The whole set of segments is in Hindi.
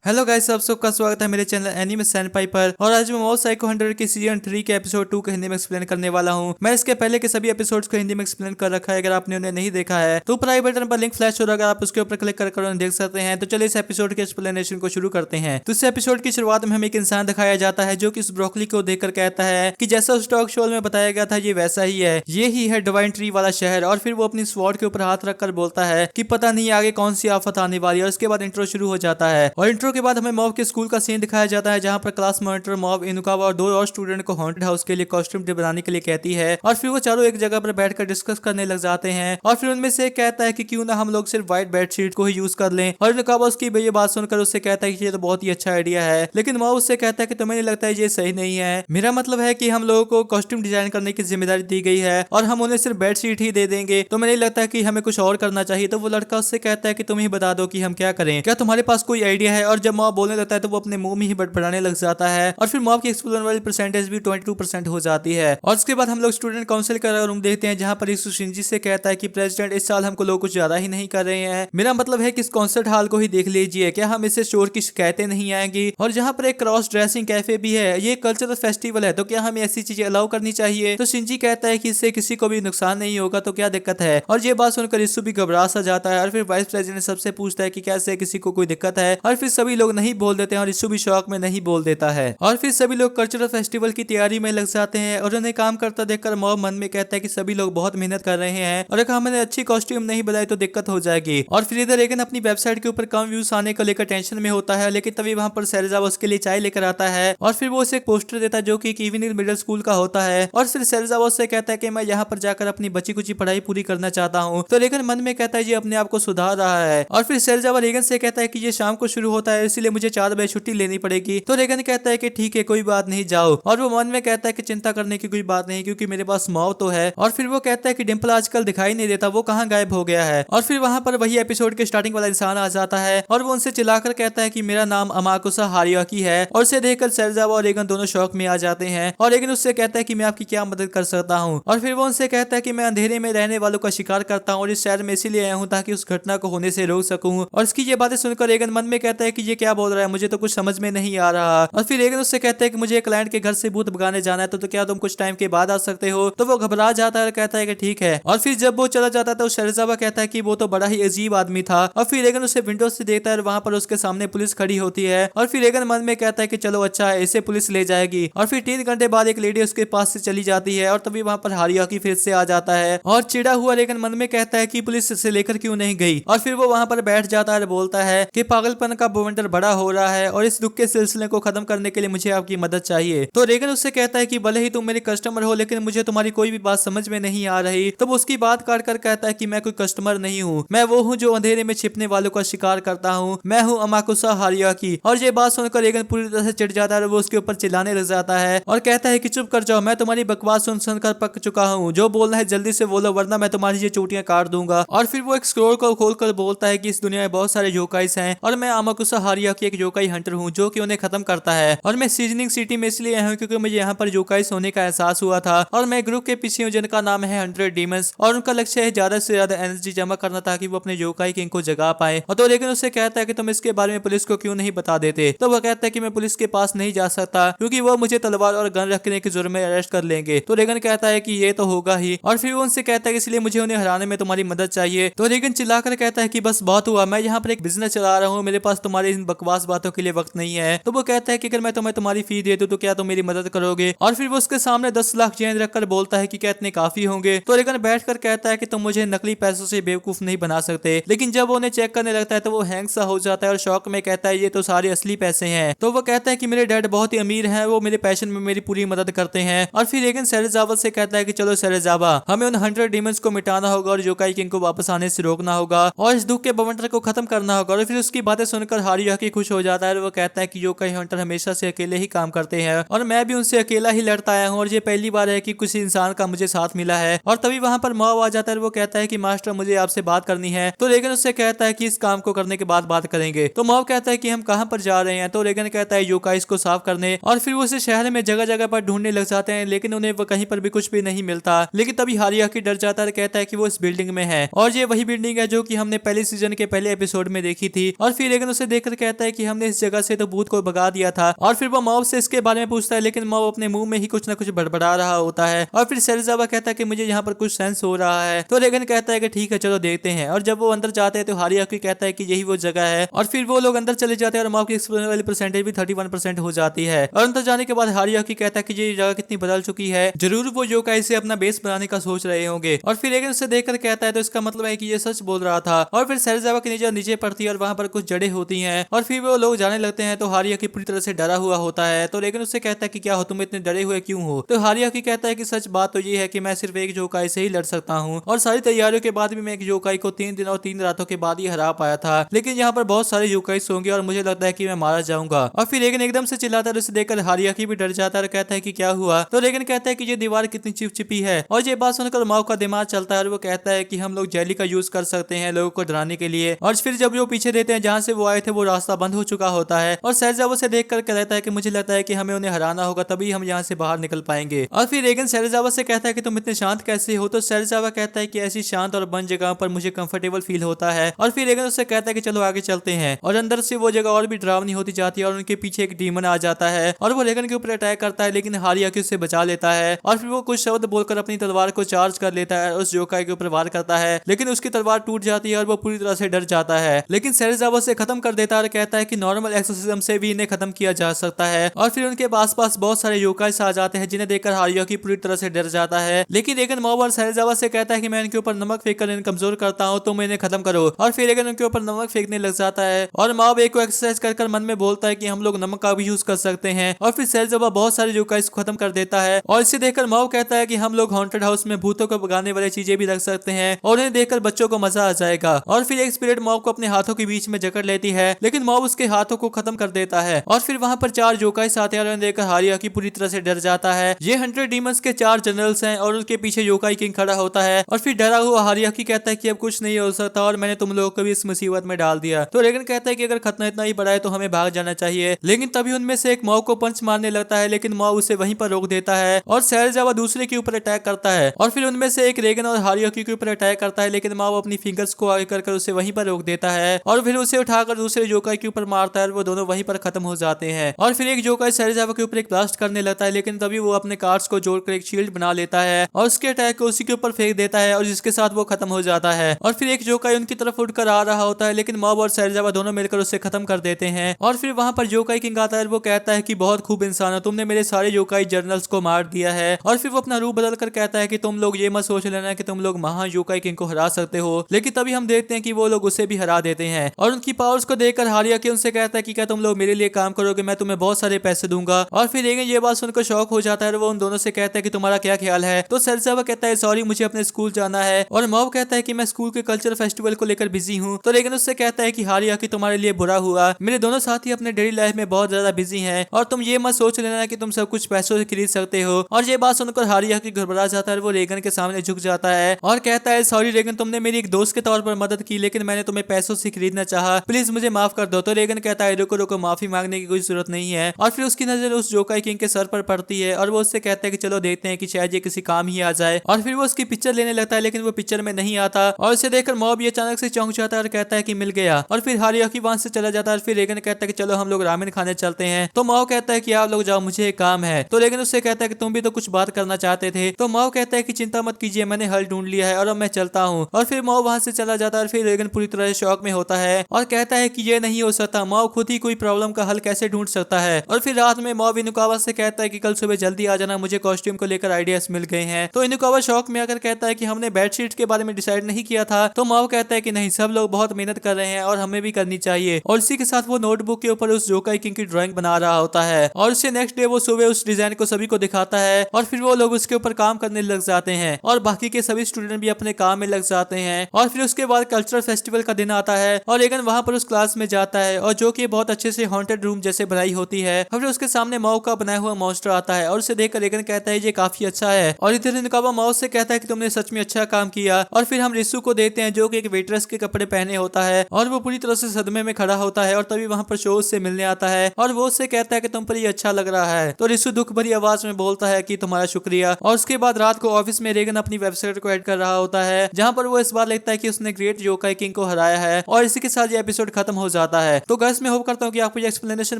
हेलो गाइस, आप सबका स्वागत है मेरे चैनल एनीमे सैनपाई पर। और आज मैं मॉब साइको 100 के सीजन 3 के एपिसोड 2 को हिंदी में एक्सप्लेन करने वाला हूं। मैं इसके पहले के सभी एपिसोड्स को हिंदी में एक्सप्लेन कर रखा है, अगर आपने उन्हें नहीं देखा है तो ऊपर आई बटन पर लिंक फ्लैश हो रहा है, अगर आप उसके ऊपर क्लिक कर उन्हें देख सकते हैं। तो चलिए इस एपिसोड के एक्सप्लेनेशन को शुरू करते हैं। तो इस एपिसोड की शुरुआत में हमें एक इंसान दिखाया जाता है जो कि इस ब्रोकली को देखकर कहता है कि जैसा उस टॉक शो में बताया गया था ये वैसा ही है, ये ही है डिवाइन ट्री वाला शहर। और फिर वो अपनी स्वॉर्ड के ऊपर हाथ रखकर बोलता है कि पता नहीं आगे कौन सी आफत आने वाली है। और उसके बाद इंट्रो शुरू हो जाता है और इंट्रो के बाद हमें मॉब के स्कूल का सीन दिखाया जाता है, जहां पर क्लास मॉनिटर मॉब इनुकावा और दो और स्टूडेंट को हॉन्टेड हाउस के लिए कॉस्ट्यूम बनाने के लिए कहती है। और फिर वो चारों एक जगह पर बैठकर डिस्कस करने लग जाते हैं। और फिर उनमें से एक कहता है कि क्यों ना हम लोग सिर्फ व्हाइट बेडशीट को ही यूज कर लें। और इनुकावा उसकी ये बात सुनकर उससे कहता है कि ये तो बहुत ही अच्छा आइडिया है, लेकिन मॉब उससे कहता है कि तुम्हें नहीं लगता है ये सही नहीं है। मेरा मतलब है कि हम लोगों को कॉस्ट्यूम डिजाइन करने की जिम्मेदारी दी गई है और हम उन्हें सिर्फ बेडशीट ही दे देंगे, तो मुझे नहीं लगता कि हमें कुछ और करना चाहिए। तो वो लड़का उससे कहता है कि तुम ही बता दो कि हम क्या करें, क्या तुम्हारे पास कोई आइडिया है। और जब मॉब बोलने लगता है तो वो अपने मुंह में ही बड़बड़ाने लग जाता है। और फिर मॉब की एक्सप्लोजन वाली परसेंटेज भी 22% हो जाती है। और उसके बाद हम लोग स्टूडेंट काउंसिल का रूम देखते हैं, जहां पर इस शिंजी से कहता है कि प्रेसिडेंट इस साल हमको लोग कुछ ज्यादा ही नहीं कर रहे हैं। मेरा मतलब है कि इस कॉन्सर्ट हॉल को ही देख लीजिए, क्या हम इससे शोर की शिकायतें नहीं आएंगी। और जहां पर एक क्रॉस ड्रेसिंग कैफे भी है, ये कल्चरल फेस्टिवल है, तो क्या हमें ऐसी चीजें अलाउ करनी चाहिए। तो शिंजी कहता है कि इससे किसी को भी नुकसान नहीं होगा, तो क्या दिक्कत है। और ये बात सुनकर इस्सू भी घबरा सा जाता है। और फिर वाइस प्रेसिडेंट सबसे पूछता है कि कैसे किसी को कोई दिक्कत है। और फिर सभी लोग नहीं बोल देते हैं और इस्सू भी शौक में नहीं बोल देता है। और फिर सभी लोग कल्चरल फेस्टिवल की तैयारी में लग जाते हैं। और उन्हें काम करता देखकर मॉब मन में कहता है कि सभी लोग बहुत मेहनत कर रहे हैं और अगर हमने अच्छी कॉस्ट्यूम नहीं बनाई तो दिक्कत हो जाएगी। और फिर इधर रेगन अपनी वेबसाइट के ऊपर कम व्यूज आने को लेकर टेंशन में होता है, लेकिन तभी वहां पर सेरेजावा उसके लिए चाय लेकर आता है। और फिर वो उसे एक पोस्टर देता है जो कि इवनिंग मिडिल स्कूल का होता है। और फिर सेरेजावा उससे कहता है कि मैं यहाँ पर जाकर अपनी बची कुची पढ़ाई पूरी करना चाहता हूँ। तो रेगन मन में कहता है ये अपने आप को सुधार रहा है। और फिर सेरेजावा रेगन से कहता है कि ये शाम को शुरू होता है, इसलिए मुझे 4 बजे छुट्टी लेनी पड़ेगी। तो रेगन कहता है कि ठीक है, कोई बात नहीं, जाओ। और वो मन में कहता है कि चिंता करने की कोई बात नहीं, क्योंकि मेरे पास मॉव तो है। और फिर वो कहता है कि डिम्पल आजकल दिखाई नहीं देता, वो कहाँ गायब हो गया है। और फिर वहां पर वही एपिसोड के स्टार्टिंग वाला इंसान आ जाता है और वो उनसे चिल्लाकर कहता है कि मेरा नाम अमाकुसा हारियाकी है। और उसे देखकर सेरेजावा और रेगन दोनों शौक में आ जाते हैं। और रेगन उससे कहता है कि मैं आपकी क्या मदद कर सकता हूँ। और फिर वो उनसे कहता है कि मैं अंधेरे में रहने वालों का शिकार करता हूँ और इस शहर में इसीलिए आया हूँ ताकि उस घटना को होने से रोक सकूं। और इसकी ये बातें सुनकर रेगन मन में कहता है कि ये क्या बोल रहा है, मुझे तो कुछ समझ में नहीं आ रहा। और फिर रेगन उससे कहता है कि मुझे क्लाइंट के घर से भूत भगाने जाना है, तो क्या तुम कुछ टाइम के बाद आ सकते हो। तो वो घबरा जाता है और कहता है कि ठीक है। और फिर जब वो चला जाता है तो शेरजावा कहता है कि वो तो बड़ा ही अजीब आदमी था। और फिर रेगन उसे विंडो से देखता है और वहां पर उसके सामने पुलिस खड़ी होती है। और फिर रेगन मन में कहता है कि चलो अच्छा है, इसे पुलिस ले जाएगी। और फिर 3 घंटे बाद एक लेडी उसके पास से चली जाती है और तभी वहां पर हारियाकी फिर से आ जाता है। और चिड़ा हुआ रेगन मन में कहता है कि पुलिस इसे लेकर क्यों नहीं गई। और फिर वो वहां पर बैठ जाता है और बोलता है कि पागलपन का बवंडर बड़ा हो रहा है और इस दुख के सिलसिले को खत्म करने के लिए मुझे आपकी मदद चाहिए। तो रेगन उससे कहता है कि भले ही तुम मेरे कस्टमर हो, लेकिन मुझे तुम्हारी कोई भी बात समझ में नहीं आ रही। तब उसकी बात काट कर कहता है कि मैं कोई कस्टमर नहीं हूँ, मैं वो हूँ जो अंधेरे में छिपने वालों का शिकार करता हूँ, मैं हूँ अमाकुसा हारियाकी। और ये बात सुनकर रेगन पूरी तरह से चिढ़ जाता है और वो उसके ऊपर चिल्लाने लग जाता है और कहता है कि चुप कर जाओ, मैं तुम्हारी बकवास सुन सुनकर पक चुका हूँ, जो बोलना है जल्दी से बोलो वरना मैं तुम्हारी ये चोटियां काट दूंगा। और फिर वो एक स्क्रोल को खोलकर बोलता है कि इस दुनिया में बहुत सारे योकाइस हैं और मैं अमाकुसा हारियाकी एक योकाई हंटर हूँ जो कि उन्हें खत्म करता है। और मैं सीजनिंग सिटी में इसलिए आया हूँ क्योंकि मुझे यहाँ पर योकाइस होने का एहसास हुआ था और मैं ग्रुप के पीछे हूँ जिनका नाम है 100 डीमंस और उनका लक्ष्य है ज्यादा से ज्यादा एनर्जी जमा करना ताकि वो अपने योकाई किंग को जगा पाए। और तो लेकिन उससे कहता है कि तुम इसके बारे में पुलिस को क्यों नहीं बता देते। तो वो कहता है कि मैं पुलिस के पास नहीं जा सकता क्योंकि वो मुझे तलवार और गन रखने के जुर्म में अरेस्ट कर लेंगे। तो रेगन कहता है कि ये तो होगा ही। और फिर वो उनसे कहता है कि इसलिए मुझे उन्हें हराने में तुम्हारी मदद चाहिए। तो रेगन चिल्लाकर कहता है कि बस बहुत हुआ, मैं यहाँ पर एक बिजनेस चला रहा हूँ, मेरे पास तुम्हारी इन बकवास बातों के लिए वक्त नहीं है। तो वो कहता है कि अगर मैं तुम्हें तुम्हारी फी दे दूं तो क्या तुम मेरी मदद करोगे। और फिर वो उसके सामने 10 लाख चेन रखकर बोलता है कि क्या इतने काफी होंगे। तो रेगन बैठकर कहता है कि तुम मुझे नकली पैसों से बेवकूफ नहीं बना सकते। लेकिन जब वो उन्हें चेक करने लगता है तो वो हैंग सा हो जाता है और शौक में कहता है ये तो सारे असली पैसे हैं। तो वो कहता है कि मेरे डैड बहुत ही अमीर हैं, वो मेरे पैशन में मेरी पूरी मदद करते हैं। और फिर रेगन सेरेजावा से कहता है कि चलो सेरेजावा, हमें उन 100 डीमंस को मिटाना होगा और योकाई किंग को वापस आने से रोकना होगा और इस दुख के बवंडर को खत्म करना होगा। और फिर उसकी बातें सुनकर हारियाकी खुश हो जाता है और वो कहता है कि योकाई हंटर हमेशा से अकेले ही काम करते हैं और मैं भी उनसे अकेला ही लड़ता आया हूँ और ये पहली बार है कि किसी इंसान का मुझे साथ मिला है। और तभी वहां पर मॉब आ जाता है और वो कहता है कि मास्टर मुझे आपसे बात करनी है। तो रेगन उससे कहता है कि इस काम को करने के बाद बात करेंगे। तो मॉब कहता है कि हम कहां पर जा रहे हैं। तो रेगन कहता है योकाइस को साफ करने। और फिर वो उसे शहर में जगह जगह पर ढूंढने लग जाते हैं, लेकिन उन्हें वो कहीं पर भी कुछ भी नहीं मिलता। लेकिन तभी हारियाकी डर जाता है, कहता है कि वो इस बिल्डिंग में है और ये वही बिल्डिंग है जो कि हमने पहले सीजन के पहले एपिसोड में देखी थी। और फिर रेगन उसे देखकर कहता है कि हमने इस जगह से तो भूत को भगा दिया था। और फिर वो मॉब से इसके बारे में पूछता है, लेकिन मॉब अपने मुंह में ही कुछ ना कुछ बड़बड़ा रहा होता है। और फिर सेरेजावा कहता है कि मुझे यहाँ पर कुछ सेंस हो रहा है। तो रेगन कहता है कि ठीक है चलो देखते हैं। और जब वो अंदर जाते हैं तो हारियाकी कहता है कि यही वो जगह है। और फिर वो लोग अंदर चले जाते हैं और मॉब की एक्सप्लोजन वाली परसेंटेज भी 31% हो जाती है। और अंदर जाने के बाद हारियाकी कहता है कि ये जगह कितनी बदल चुकी है, जरूर वो योकाई से अपना बेस बनाने का सोच रहे होंगे। और फिर रेगन उसे देखकर कहता है तो इसका मतलब है कि ये सच बोल रहा था। और फिर सेरेजावा की नजर नीचे पड़ती है और वहां पर कुछ जड़ें होती हैं। और फिर वो लोग जाने लगते हैं तो हारियाकी पूरी तरह से डरा हुआ होता है। तो रेगन उससे कहता है कि क्या हो तुम इतने डरे हुए क्यों हो। तो हारियाकी कहता है कि सच बात तो ये है कि मैं सिर्फ एक योकाई से ही लड़ सकता हूँ, और सारी तैयारियों के बाद भी मैं एक योकाई को 3 दिन और 3 रातों के बाद ही हरा पाया था। लेकिन यहाँ पर बहुत सारे योकाई होंगे और मुझे लगता है कि मैं मारा जाऊंगा। और फिर रेगन एकदम से चिल्लाता है, उसे देखकर हारियाकी भी डर जाता है और कहता है कि क्या हुआ। तो रेगन कहता है कि ये दीवार कितनी चिपचिपी है। और ये बात सुनकर माओ का दिमाग चलता है और वो कहता है कि हम लोग जेली का यूज कर सकते हैं लोगों को डराने के लिए। और फिर जब वो पीछे देते हैं जहाँ से वो आए थे वो रास्ता बंद हो चुका होता है। और सेरेजावा से देखकर कहता है कि मुझे लगता है कि हमें उन्हें हराना होगा तभी हम यहाँ से बाहर निकल पाएंगे। और फिर रेगन सेरेजावा से कहता है कि तुम इतने शांत कैसे हो। तो सेरेजावा कहता है कि ऐसी शांत और बंद जगह पर मुझे कंफर्टेबल फील होता है। और फिर रेगन उससे कहता है कि चलो आगे चलते हैं। और अंदर से वो जगह और भी डरावनी होती जाती है और उनके पीछे एक डीमन आ जाता है और वो रेगन के ऊपर अटैक करता है, लेकिन हारियाकी उससे बचा लेता है। और फिर वो कुछ शब्द बोलकर अपनी तलवार को चार्ज कर लेता है और उस योकाई के ऊपर वार करता है, लेकिन उसकी तलवार टूट जाती है और वो पूरी तरह से डर जाता है। लेकिन सेरेजावा से खत्म कर देता है और कहता है कि नॉर्मल एक्सोसिज्म से भी इन्हें खत्म किया जा सकता है। और फिर उनके आसपास बहुत सारे योकाई आ जाते हैं जिन्हें देखकर हारियाकी पूरी तरह से डर जाता है। लेकिन रेगन मॉब और सेरेजावा से कहता है कि मैं इनके ऊपर नमक फेंककर इन्हें कमजोर करता हूँ, तुम इन्हें खत्म करो। और फिर रेगन उनके ऊपर नमक फेंकने लग जाता है और मॉब एक को एक्सरसाइज कर मन में बोलता है कि हम लोग नमक का भी यूज कर सकते हैं। और फिर सेरेजावा बहुत सारे योकाई को खत्म कर देता है। और इसे देखकर मॉब कहता है कि हम लोग हॉन्टेड हाउस में भूतों को भगाने वाली चीजें भी रख सकते हैं और उन्हें देखकर बच्चों को मजा आ जाएगा। और फिर एक स्पिरिट मॉब को अपने हाथों के बीच में जकड़ लेती है, लेकिन मॉब उसके हाथों को खत्म कर देता है। और फिर वहां पर 4 योकाई आते हैं और उन्हें देखकर हारियाकी पूरी तरह से डर जाता है। ये 100 डीमंस के 4 जनरल्स हैं और उनके पीछे योकाई किंग खड़ा होता है। और फिर डरा हुआ हारियाकी कहता है कि अब कुछ नहीं हो सकता और मैंने तुम लोगों को भी इस मुसीबत में डाल दिया। तो रेगन कहता है कि अगर खतरा इतना ही बड़ा है तो हमें भाग जाना चाहिए। लेकिन तभी उनमें से एक मॉब को पंच मारने लगता है, लेकिन मॉब उसे वहीं पर रोक देता है और सेरेजावा दूसरे के ऊपर अटैक करता है। और फिर उनमें से एक रेगन और हारियाकी के ऊपर अटैक करता है, लेकिन मॉब अपनी फिंगर्स को आगे कर उसे वहीं पर रोक देता है और फिर उसे उठाकर दूसरे योकाई के ऊपर मारता है और वो दोनों वहीं पर खत्म हो जाते हैं। और फिर एक योकाई सेरेजावा के ऊपर एक ब्लास्ट करने लगता है, लेकिन तभी वो अपने कार्ड्स को जोड़कर एक शील्ड बना लेता है और उसके अटैक को उसी के ऊपर फेंक देता है और जिसके साथ वो खत्म हो जाता है। और फिर एक योकाई उनकी तरफ उठकर आ रहा होता है, लेकिन मॉब और सेरेजावा दोनों मिलकर उसे खत्म कर देते हैं। और फिर वहां पर योकाई किंग आता है, वो कहता है कि बहुत खूब इंसान हो, तुमने मेरे सारे योकाई जर्नल्स को मार दिया है। और फिर वो अपना रूप बदल कर कहता है कि तुम लोग ये मत सोच लेना कि तुम लोग महा योकाई किंग को हरा सकते हो। लेकिन तभी हम देखते हैं कि वो लोग उसे भी हरा देते हैं और उनकी पावर्स को देखकर हारियाकी उनसे कहता है कि क्या तुम लोग मेरे लिए काम करोगे, मैं तुम्हें बहुत सारे पैसे दूंगा। और फिर रेगन ये बात सुनकर शौक हो जाता है और वो उन दोनों से कहता है कि तुम्हारा क्या ख्याल है। तो सेरेजावा कहता है सॉरी मुझे अपने स्कूल जाना है और मॉब कहता है कि मैं स्कूल के कल्चरल फेस्टिवल को लेकर बिजी हूँ। तो रेगन उससे कहता है कि हारियाकी तुम्हारे लिए बुरा हुआ, मेरे दोनों साथी अपने डेली लाइफ में बहुत ज्यादा बिजी हैं और तुम ये मत सोच लेना कि तुम सब कुछ पैसों से खरीद सकते हो। और ये बात सुनकर हारियाकी घबरा जाता है, वो रेगन के सामने झुक जाता है और कहता है सॉरी रेगन, तुमने मेरी एक दोस्त के तौर पर मदद की, लेकिन मैंने तुम्हें पैसों से खरीदना चाहा, प्लीज मुझे माफ कर दो। तो रेगन कहता है रुको रुको, माफी मांगने की कोई जरूरत नहीं है। और फिर उसकी नजर उस योकाई किंग के सर पर पड़ती है और वो उससे कहता है कि चलो देखते हैं कि शायद ये किसी काम ही आ जाए। और फिर वो उसकी पिक्चर लेने लगता है, लेकिन वो पिक्चर में नहीं आता और इसे देखकर मॉब ये अचानक से चौंक जाता है और कहता है कि मिल गया। और फिर हारियाकी वहां से चला जाता है। फिर रेगन कहता है कि चलो हम लोग रामेन खाने चलते हैं। तो मॉब कहता है कि आप लोग जाओ, मुझे एक काम है। तो रेगन उससे कहता है कि तुम भी तो कुछ बात करना चाहते थे। तो मॉब कहता है कि चिंता मत कीजिए, मैंने हल ढूंढ लिया है और अब मैं चलता हूँ। और फिर मॉब वहां से चला जाता है। फिर रेगन पूरी तरह से शॉक में होता है और कहता है कि ये नहीं हो सकता, मॉब खुद ही कोई प्रॉब्लम का हल कैसे ढूंढ सकता है। और फिर रात में मॉब इनुकावा से कहता है कि कल सुबह जल्दी आ जाना, मुझे कॉस्ट्यूम को लेकर आइडियाज मिल गए हैं। तो इनुकावा शौक में आकर कहता है कि हमने बेडशीट के बारे में डिसाइड नहीं किया था। तो मॉब कहता है कि नहीं, सब लोग बहुत मेहनत कर रहे हैं और हमें भी करनी चाहिए। और इसी के साथ वो नोटबुक के ऊपर उस योकाई किंग की ड्राइंग बना रहा होता है और उससे नेक्स्ट डे वो सुबह उस डिजाइन को सभी को दिखाता है और फिर वो लोग उसके ऊपर काम करने लग जाते हैं और बाकी के सभी स्टूडेंट भी अपने काम में लग जाते हैं। और फिर उसके बाद कल्चरल फेस्टिवल का दिन आता है और रेगन वहां पर उस क्लास में जाता है और जो कि बहुत अच्छे से हॉन्टेड रूम जैसे बनाई होती है। और फिर उसके सामने मॉब का बनाया हुआ मॉन्स्टर आता है और उसे देखकर रेगन कहता है ये काफी अच्छा है। और इधर इनुकावा मॉब से कहता है कि तुमने सच में अच्छा काम किया। और फिर हम रिसु को देखते हैं जो कि एक वेट्रेस के कपड़े पहने होता है और वो पूरी तरह से सदमे में खड़ा होता है। और तभी वहां पर शो से मिलने आता है और वो उससे कहता है कि तुम पर ये अच्छा लग रहा है। तो रिसु दुख भरी आवाज में बोलता है कि तुम्हारा शुक्रिया। और उसके बाद रात को ऑफिस में रेगन अपनी वेबसाइट को ऐड कर रहा होता है जहां पर वो इस बार लिखता है कि उसने ग्रेट योकाई किंग को हराया है। और इसी के साथ ये एपिसोड खत्म हो जाता है। तो गाइस मैं होप करता हूँ कि आपको ये एक्सप्लेनेशन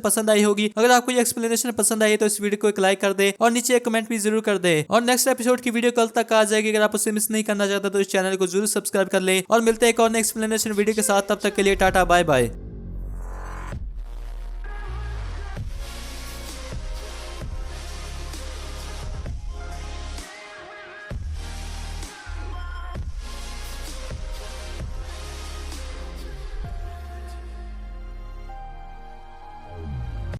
पसंद आई होगी। अगर आपको ये एक्सप्लेनेशन पसंद आई तो इस वीडियो को एक लाइक कर दे और नीचे एक कमेंट भी जरूर कर दे। और नेक्स्ट एपिसोड की वीडियो कल तक आ जाएगी। अगर आप उसे मिस नहीं करना चाहते तो इस चैनल को जरूर सब्सक्राइब कर ले और मिलते हैं एक और एक्सप्लेनेशन वीडियो के साथ। तब तक के लिए टाटा बाय बाय।